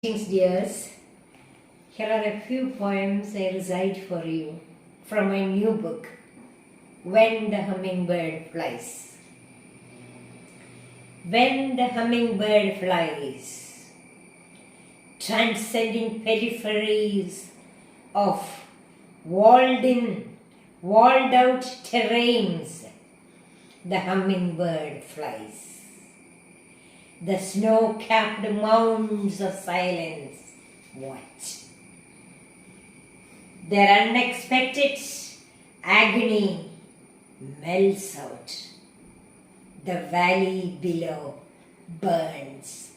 Greetings, dears. Here are a few poems I recite for you from my new book, When the Hummingbird Flies. When the hummingbird flies, transcending peripheries of walled-in, walled-out terrains, the hummingbird flies. The snow-capped mounds of silence watch. Their unexpected agony melts out. The valley below burns.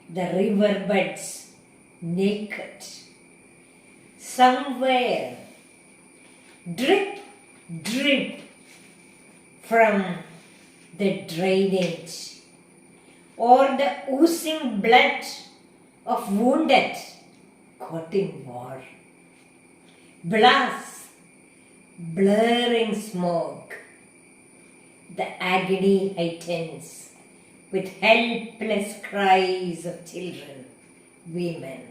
The river buds naked. Somewhere, drip, drip from the drainage, or the oozing blood of wounded caught in war. Blast, blurring smoke. The agony heightens with helpless cries of children, women.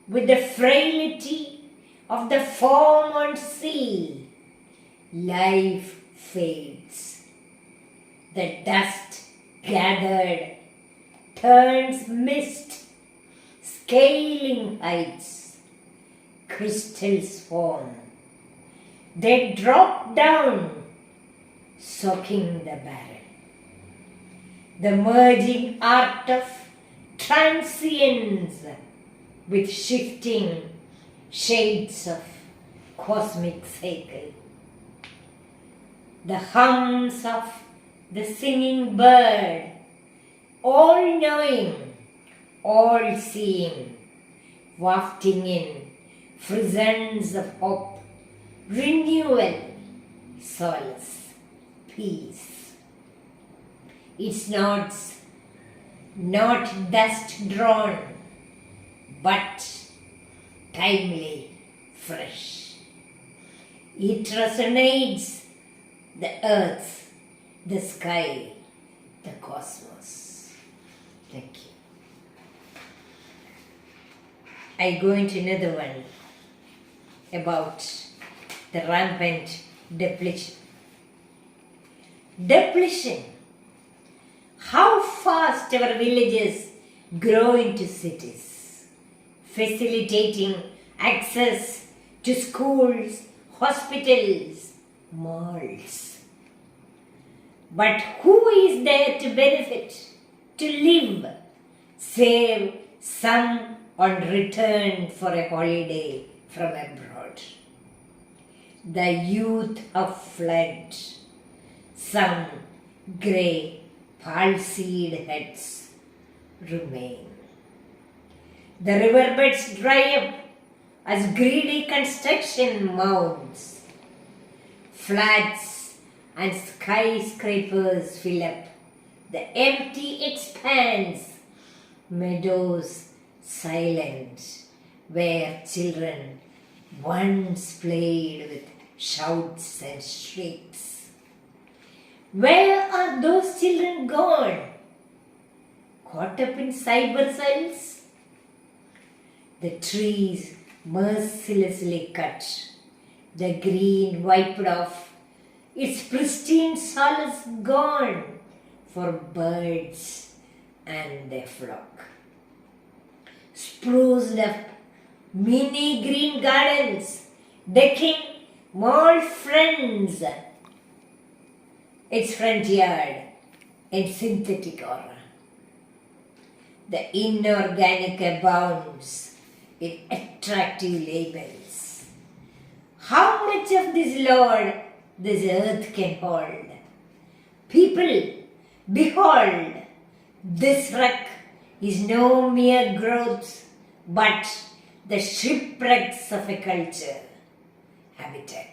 With the frailty of the foam on sea, life fades. The dust gathered turns mist, scaling heights, crystals form. They drop down, soaking the barrel. The merging art of transience with shifting shades of cosmic cycle. The hums of the singing bird, all knowing, all seeing, wafting in frisons of hope, renewal, solace, peace. Its notes not dust drawn, but timely, fresh. It resonates the earth, the sky, the cosmos. Thank you. I go into another one about the rampant depletion. Depletion. How fast our villages grow into cities, facilitating access to schools, hospitals, malls. But who is there to benefit, to live, save some on return for a holiday from abroad? The youth have fled, some grey, palsied heads remain. The riverbeds dry up as greedy construction mounds. Flats and skyscrapers fill up the empty expanse, meadows silent, where children once played with shouts and shrieks. Where are those children gone? Caught up in cyber cells? The trees mercilessly cut, the green wiped off, its pristine solace gone for birds and their flock. Spruced up mini green gardens, decking mall friends, its front yard in synthetic aura. The inorganic abounds in attractive labels. How much of this, Lord, this earth can hold? People, behold, this wreck is no mere growth, but the shipwrecks of a culture, habitat.